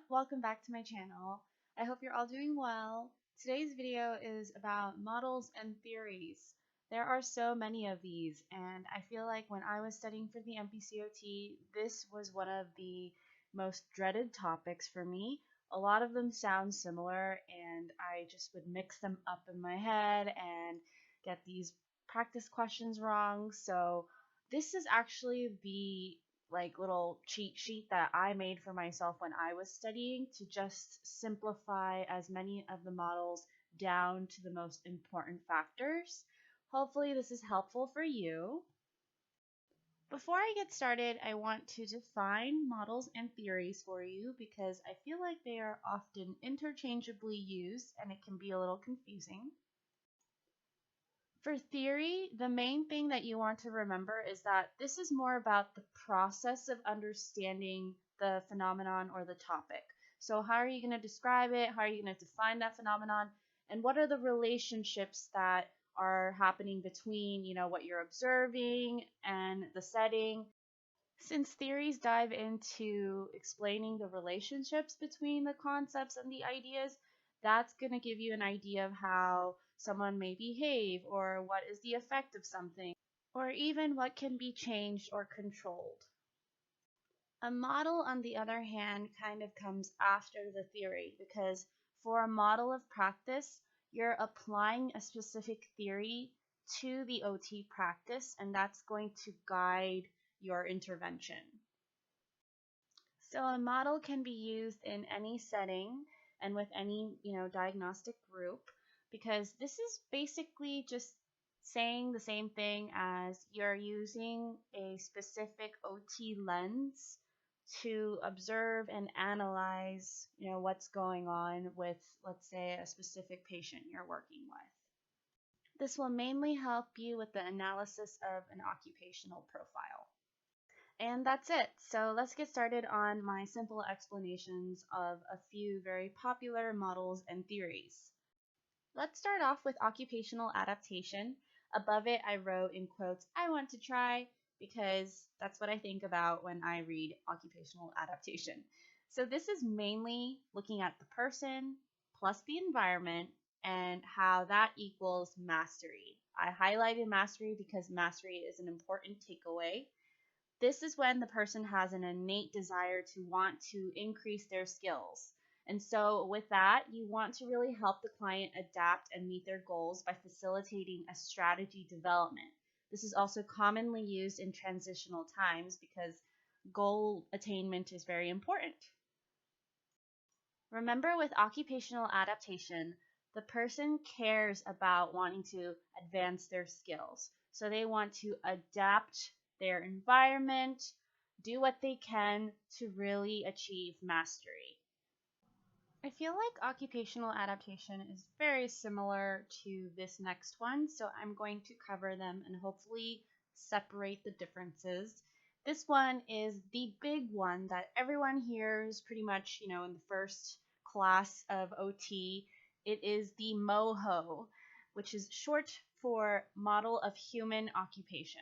welcome back to my channel. I hope you're all doing well. Today's video is about models and theories. There are so many of these, and I feel like when I was studying for the NBCOT, this was one of the most dreaded topics for me. A lot of them sound similar, and I just would mix them up in my head and get these practice questions wrong. So this is actually the little cheat sheet that I made for myself when I was studying to just simplify as many of the models down to the most important factors. Hopefully this is helpful for you. Before I get started, I want to define models and theories for you because I feel like they are often interchangeably used and it can be a little confusing. For theory, the main thing that you want to remember is that this is more about the process of understanding the phenomenon or the topic. So how are you going to describe it? How are you going to define that phenomenon? And what are the relationships that are happening between, what you're observing and the setting? Since theories dive into explaining the relationships between the concepts and the ideas, that's going to give you an idea of how someone may behave, or what is the effect of something, or even what can be changed or controlled. A model, on the other hand, kind of comes after the theory because for a model of practice, you're applying a specific theory to the OT practice, and that's going to guide your intervention. So a model can be used in any setting and with any, diagnostic group because this is basically just saying the same thing as you're using a specific OT lens to observe and analyze, what's going on with, let's say, a specific patient you're working with. This will mainly help you with the analysis of an occupational profile. And that's it. So let's get started on my simple explanations of a few very popular models and theories. Let's start off with occupational adaptation. Above it, I wrote in quotes, "I want to try," because that's what I think about when I read occupational adaptation. So this is mainly looking at the person plus the environment and how that equals mastery. I highlighted mastery because mastery is an important takeaway. This is when the person has an innate desire to want to increase their skills. And so with that, you want to really help the client adapt and meet their goals by facilitating a strategy development. This is also commonly used in transitional times because goal attainment is very important. Remember, with occupational adaptation, the person cares about wanting to advance their skills. So they want to adapt their environment, do what they can to really achieve mastery. I feel like occupational adaptation is very similar to this next one, so I'm going to cover them and hopefully separate the differences. This one is the big one that everyone hears pretty much, in the first class of OT. It is the MOHO, which is short for Model of Human Occupation.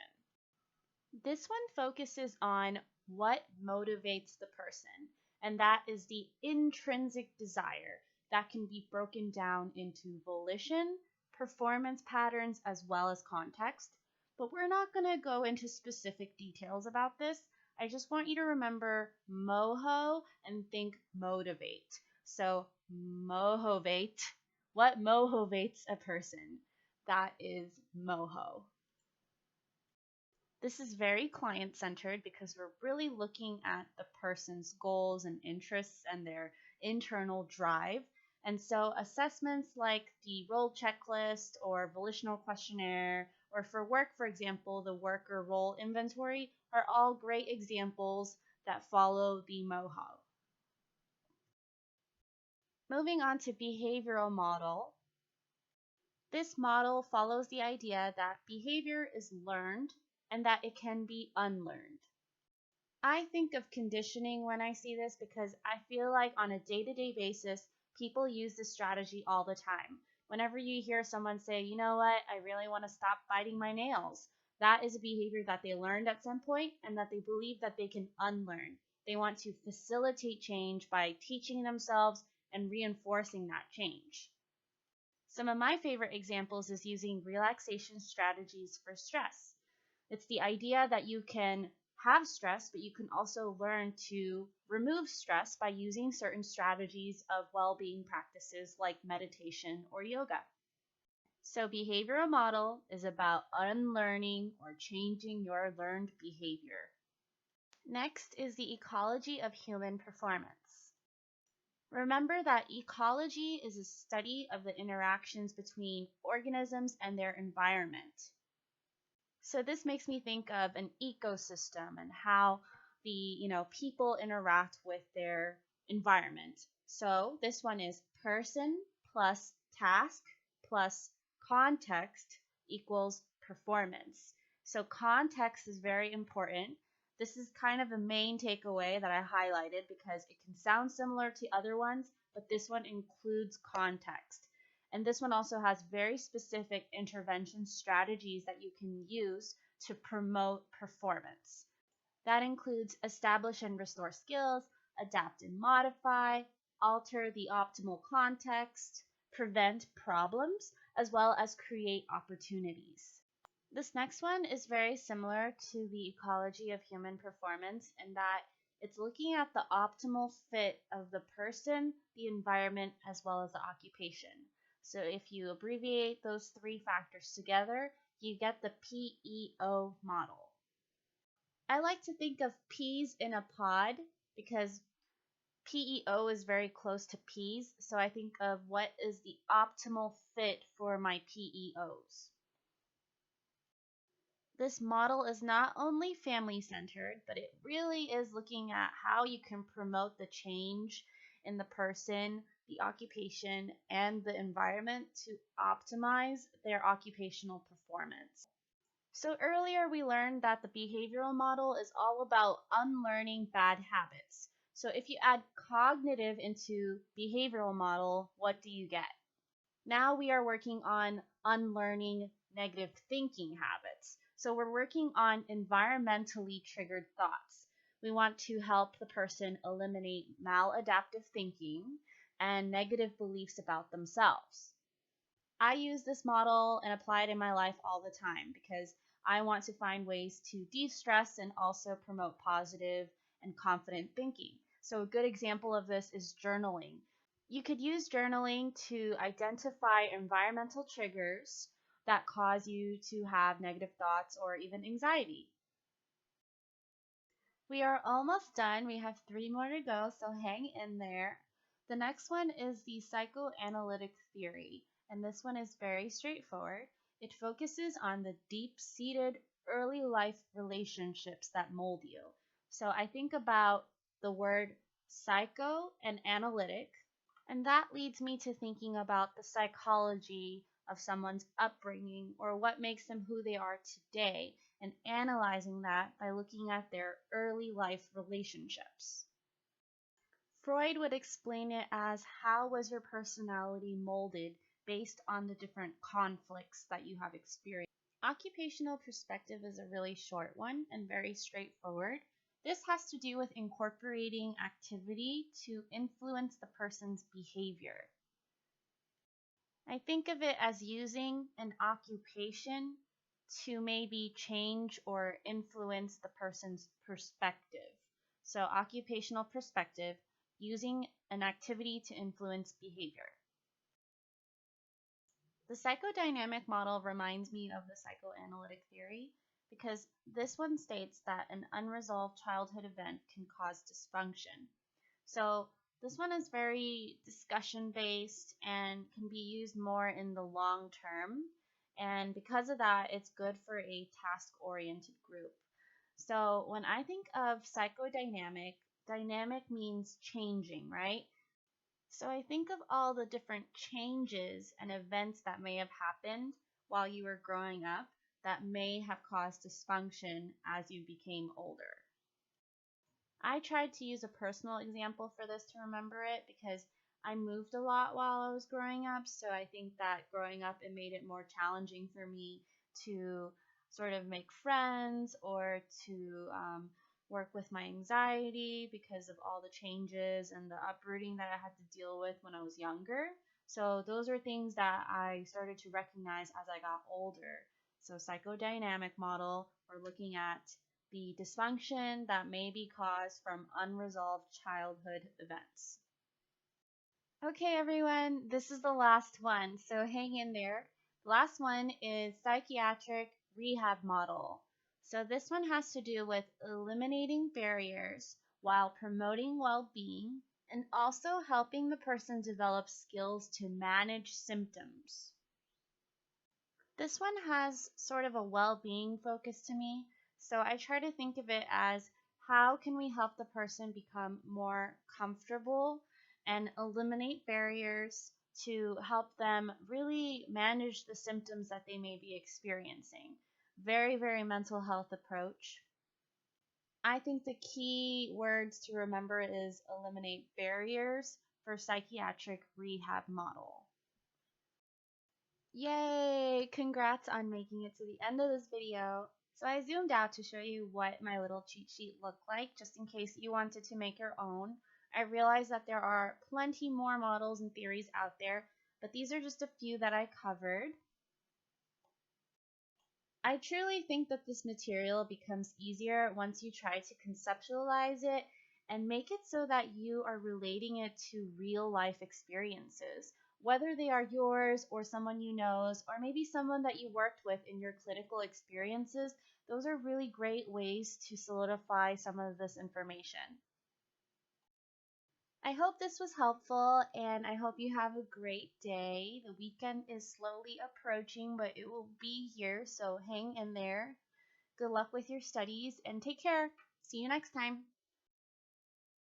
This one focuses on what motivates the person, and that is the intrinsic desire that can be broken down into volition, performance patterns, as well as context. But we're not going to go into specific details about this. I just want you to remember moho and think motivate. So mohovate, what motivates a person? That is moho. This is very client-centered because we're really looking at the person's goals and interests and their internal drive. And so assessments like the role checklist or volitional questionnaire, or for work, for example, the worker role inventory, are all great examples that follow the MOHO. Moving on to behavioral model. This model follows the idea that behavior is learned and that it can be unlearned. I think of conditioning when I see this because I feel like on a day-to-day basis, people use this strategy all the time. Whenever you hear someone say, "You know what, I really want to stop biting my nails," that is a behavior that they learned at some point and that they believe that they can unlearn. They want to facilitate change by teaching themselves and reinforcing that change. Some of my favorite examples is using relaxation strategies for stress. It's the idea that you can have stress, but you can also learn to remove stress by using certain strategies of well-being practices like meditation or yoga. So behavioral model is about unlearning or changing your learned behavior. Next is the ecology of human performance. Remember that ecology is a study of the interactions between organisms and their environment. So this makes me think of an ecosystem and how the people interact with their environment. So this one is person plus task plus context equals performance. So context is very important. This is kind of the main takeaway that I highlighted because it can sound similar to other ones, but this one includes context. And this one also has very specific intervention strategies that you can use to promote performance. That includes establish and restore skills, adapt and modify, alter the optimal context, prevent problems, as well as create opportunities. This next one is very similar to the ecology of human performance in that it's looking at the optimal fit of the person, the environment, as well as the occupation. So if you abbreviate those three factors together, you get the PEO model. I like to think of peas in a pod because PEO is very close to peas, so I think of what is the optimal fit for my PEOs. This model is not only family-centered, but it really is looking at how you can promote the change in the person, the occupation, and the environment to optimize their occupational performance. So earlier we learned that the behavioral model is all about unlearning bad habits. So if you add cognitive into behavioral model, what do you get? Now we are working on unlearning negative thinking habits. So we're working on environmentally triggered thoughts. We want to help the person eliminate maladaptive thinking and negative beliefs about themselves. I use this model and apply it in my life all the time because I want to find ways to de-stress and also promote positive and confident thinking. So a good example of this is journaling. You could use journaling to identify environmental triggers that cause you to have negative thoughts or even anxiety. We are almost done. We have 3 more to go, so hang in there. The next one is the Psychoanalytic Theory, and this one is very straightforward. It focuses on the deep-seated early life relationships that mold you. So I think about the word psycho and analytic, and that leads me to thinking about the psychology of someone's upbringing or what makes them who they are today and analyzing that by looking at their early life relationships. Freud would explain it as how was your personality molded based on the different conflicts that you have experienced. Occupational perspective is a really short one and very straightforward. This has to do with incorporating activity to influence the person's behavior. I think of it as using an occupation to maybe change or influence the person's perspective. So occupational perspective, using an activity to influence behavior. The psychodynamic model reminds me of the psychoanalytic theory because this one states that an unresolved childhood event can cause dysfunction. So this one is very discussion based and can be used more in the long term. And because of that, it's good for a task-oriented group. So when I think of psychodynamic, dynamic means changing, right? So I think of all the different changes and events that may have happened while you were growing up that may have caused dysfunction as you became older. I tried to use a personal example for this to remember it because I moved a lot while I was growing up, so I think that growing up it made it more challenging for me to sort of make friends or to work with my anxiety because of all the changes and the uprooting that I had to deal with when I was younger. So those are things that I started to recognize as I got older. So psychodynamic model, we're looking at the dysfunction that may be caused from unresolved childhood events. Okay, everyone, this is the last one, so hang in there. The last one is Psychiatric Rehab Model. So this one has to do with eliminating barriers while promoting well-being and also helping the person develop skills to manage symptoms. This one has sort of a well-being focus to me, so I try to think of it as how can we help the person become more comfortable and eliminate barriers to help them really manage the symptoms that they may be experiencing. Very, very mental health approach. I think the key words to remember is eliminate barriers for psychiatric rehab model. Yay! Congrats on making it to the end of this video. So I zoomed out to show you what my little cheat sheet looked like, just in case you wanted to make your own. I realize that there are plenty more models and theories out there, but these are just a few that I covered. I truly think that this material becomes easier once you try to conceptualize it and make it so that you are relating it to real life experiences, whether they are yours or someone you knows, or maybe someone that you worked with in your clinical experiences. Those are really great ways to solidify some of this information. I hope this was helpful and I hope you have a great day. The weekend is slowly approaching, but it will be here, so hang in there. Good luck with your studies and take care. See you next time.